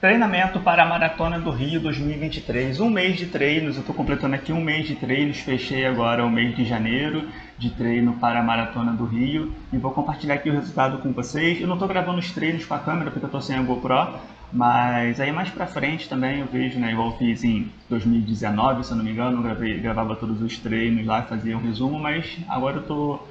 Treinamento para a Maratona do Rio 2023. Um mês de treinos, eu estou completando aqui um mês de treinos, fechei agora o mês de janeiro de treino para a Maratona do Rio e vou compartilhar aqui o resultado com vocês. Eu não estou gravando os treinos com a câmera porque eu estou sem a GoPro, mas aí mais pra frente também eu vejo, né, igual eu fiz em 2019, se eu não me engano, gravava todos os treinos lá, fazia um resumo, mas agora eu estou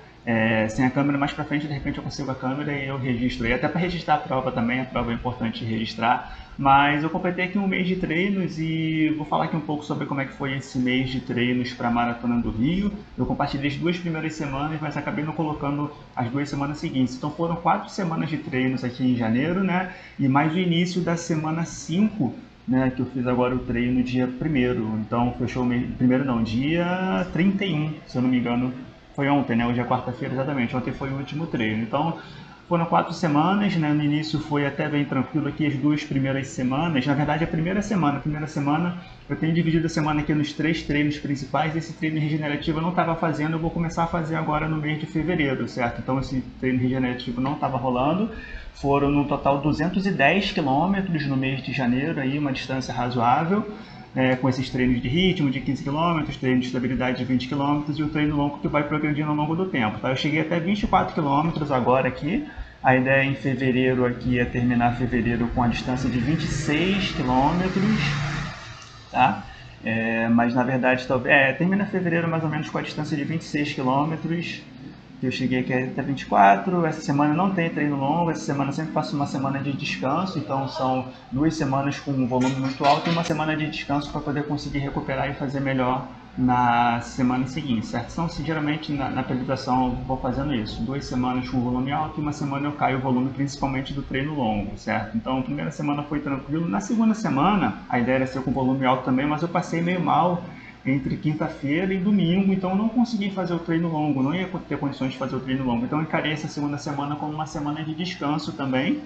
sem a câmera, mais pra frente de repente eu consigo a câmera e eu registro. E até para registrar a prova também, a prova é importante registrar. Mas eu completei aqui um mês de treinos e vou falar aqui um pouco sobre como é que foi esse mês de treinos para a Maratona do Rio. Eu compartilhei as 2 primeiras semanas, mas acabei não colocando as 2 semanas seguintes. Então foram 4 semanas de treinos aqui em janeiro, né? E mais o início da semana 5, né, que eu fiz agora o treino dia 1º. Então fechou o mês, primeiro não, dia 31, se eu não me engano. Foi ontem, né? Hoje é quarta-feira, exatamente. Ontem foi o último treino. Então, foram 4 semanas, né? No início foi até bem tranquilo aqui as 2 primeiras semanas. Na verdade, a primeira semana eu tenho dividido a semana aqui nos 3 treinos principais. Esse treino regenerativo eu não estava fazendo, eu vou começar a fazer agora no mês de fevereiro, certo? Então, esse treino regenerativo não estava rolando. Foram no total 210 quilômetros no mês de janeiro, aí uma distância razoável. Com esses treinos de ritmo de 15 km, treino de estabilidade de 20 km e o treino longo que vai progredindo ao longo do tempo. Tá? Eu cheguei até 24 km agora aqui. A ideia em fevereiro aqui é terminar fevereiro com a distância de 26 km, tá? Mas na verdade termina fevereiro mais ou menos com a distância de 26 km. Eu cheguei aqui até 24, essa semana não tem treino longo, essa semana eu sempre faço uma semana de descanso, então são 2 semanas com um volume muito alto e uma semana de descanso para poder conseguir recuperar e fazer melhor na semana seguinte, certo? Então, geralmente na periodização eu vou fazendo isso, 2 semanas com volume alto e uma semana eu caio o volume principalmente do treino longo, certo? Então, a primeira semana foi tranquilo, na segunda semana a ideia era ser com volume alto também, mas eu passei meio mal entre quinta-feira e domingo, então eu não consegui fazer o treino longo, não ia ter condições de fazer o treino longo, então eu encarei essa segunda semana como uma semana de descanso também,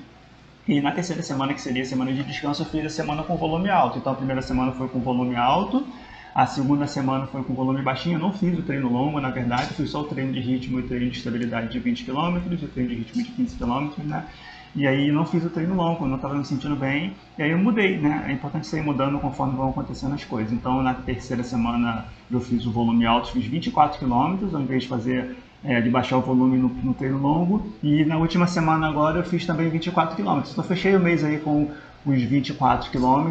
e na terceira semana, que seria a semana de descanso, eu fiz a semana com volume alto, então a primeira semana foi com volume alto, a segunda semana foi com volume baixinho, eu não fiz o treino longo, na verdade, fiz só o treino de ritmo e o treino de estabilidade de 20 km, e o treino de ritmo de 15 km, né? E aí não fiz o treino longo, não estava me sentindo bem, e aí eu mudei, né? É importante sair mudando conforme vão acontecendo as coisas. Então na terceira semana eu fiz o volume alto, fiz 24 km, ao invés de fazer de baixar o volume no treino longo, e na última semana agora eu fiz também 24 km. Então fechei o mês aí com os 24 km,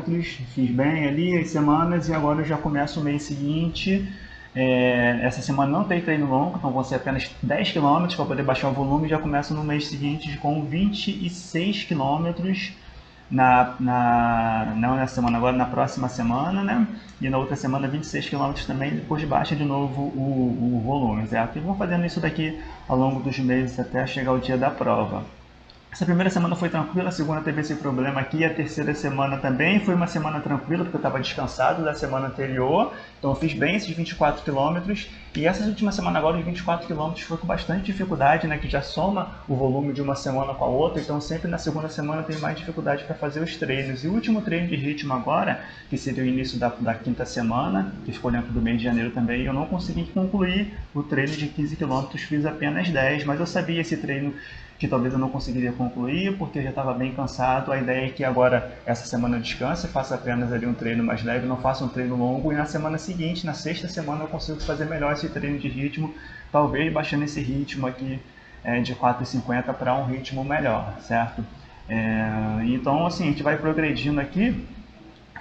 fiz bem ali as semanas, e agora eu já começo o mês seguinte. Essa semana não tem treino longo, então vão ser apenas 10 km para poder baixar o volume, e já começo no mês seguinte com 26 km não nessa semana agora, na próxima semana, né? E na outra semana 26 km também, depois baixa de novo o volume, certo? E vou fazendo isso daqui ao longo dos meses até chegar o dia da prova. Essa primeira semana foi tranquila, a segunda teve esse problema aqui, a terceira semana também foi uma semana tranquila, porque eu estava descansado da semana anterior, então eu fiz bem esses 24 km, e essa última semana agora, os 24 km, foi com bastante dificuldade, né, que já soma o volume de uma semana com a outra, então sempre na segunda semana eu tenho mais dificuldade para fazer os treinos. E o último treino de ritmo agora, que seria o início da quinta semana, que ficou dentro do mês de janeiro também, eu não consegui concluir o treino de 15 km, fiz apenas 10, mas eu sabia esse treino que talvez eu não conseguiria concluir, porque eu já estava bem cansado. A ideia é que agora, essa semana eu descanse, faça apenas ali um treino mais leve, não faça um treino longo, e na semana seguinte, na sexta semana, eu consigo fazer melhor esse treino de ritmo, talvez baixando esse ritmo aqui de 4,50 para um ritmo melhor, certo? Então, assim, a gente vai progredindo aqui,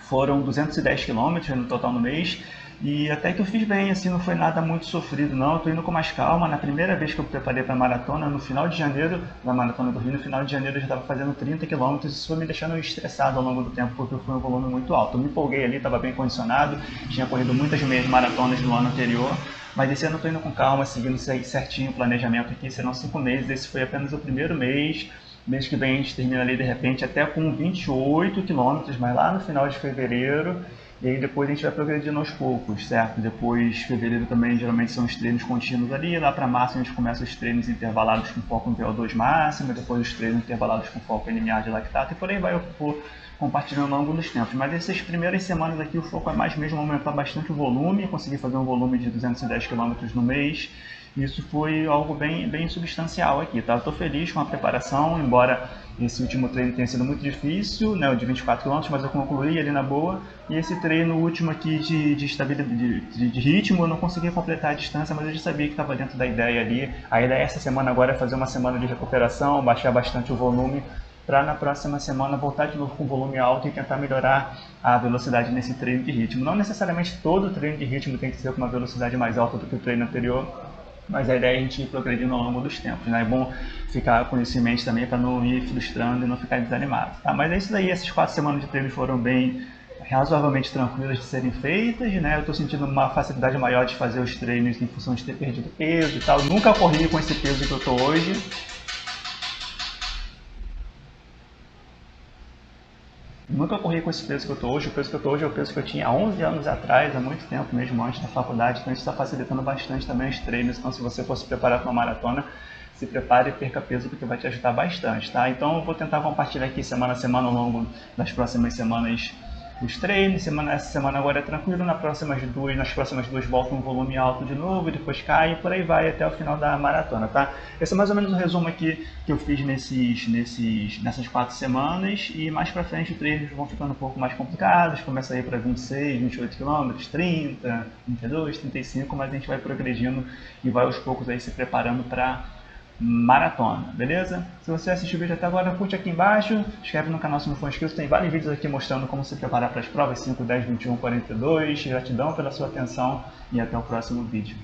foram 210 km no total no mês, e até que eu fiz bem, assim, não foi nada muito sofrido não, eu tô indo com mais calma. Na primeira vez que eu preparei para a maratona, no final de janeiro, na Maratona do Rio, no final de janeiro eu já estava fazendo 30 km, isso foi me deixando estressado ao longo do tempo, porque foi um volume muito alto. Eu me empolguei ali, estava bem condicionado, tinha corrido muitas meias maratonas no ano anterior, mas esse ano eu tô indo com calma, seguindo certinho o planejamento aqui, serão 5 meses, esse foi apenas o primeiro mês. Mês que vem a gente termina ali de repente até com 28 km, mas lá no final de fevereiro, e aí depois a gente vai progredindo aos poucos, certo? Depois, fevereiro também geralmente são os treinos contínuos ali, lá para março a gente começa os treinos intervalados com foco no VO2 máximo, depois os treinos intervalados com foco em limiar de lactato, e por aí vai eu vou compartilhando ao longo dos tempos. Mas essas primeiras semanas aqui o foco é mais mesmo aumentar bastante o volume, conseguir fazer um volume de 210 km no mês, Isso foi algo bem substancial aqui, tá? Eu tô feliz com a preparação, embora esse último treino tenha sido muito difícil, né, o de 24 km, mas eu concluí ali na boa. E esse treino último aqui de estabilidade, de ritmo, eu não consegui completar a distância, mas eu já sabia que estava dentro da ideia ali. A ideia essa semana agora é fazer uma semana de recuperação, baixar bastante o volume, para na próxima semana voltar de novo com volume alto e tentar melhorar a velocidade nesse treino de ritmo. Não necessariamente todo treino de ritmo tem que ser com uma velocidade mais alta do que o treino anterior, mas a ideia é a gente ir progredindo ao longo dos tempos, né? É bom ficar com isso em mente também para não ir frustrando e não ficar desanimado. Tá? Mas é isso daí, essas 4 semanas de treino foram bem razoavelmente tranquilas de serem feitas, né? Eu estou sentindo uma facilidade maior de fazer os treinos em função de ter perdido peso e tal. Nunca corri com esse peso que eu estou hoje. Nunca corri com esse peso que eu estou hoje. O peso que eu estou hoje é o peso que eu tinha há 11 anos atrás, há muito tempo mesmo, antes da faculdade. Então isso está facilitando bastante também os treinos. Então se você for se preparar para uma maratona, se prepare e perca peso porque vai te ajudar bastante, tá? Então eu vou tentar compartilhar aqui semana a semana ao longo das próximas semanas os treinos. Essa semana agora é tranquilo, nas próximas duas volta um volume alto de novo, e depois cai e por aí vai até o final da maratona, tá? Esse é mais ou menos o resumo aqui que eu fiz nessas 4 semanas, e mais pra frente os treinos vão ficando um pouco mais complicados, começa a ir para 26, 28 km, 30, 32, 35, mas a gente vai progredindo e vai aos poucos aí se preparando para maratona, beleza? Se você assistiu o vídeo até agora, curte aqui embaixo, se inscreve no canal se não for inscrito, tem vários vídeos aqui mostrando como se preparar para as provas 5, 10, 21, 42. Gratidão pela sua atenção e até o próximo vídeo.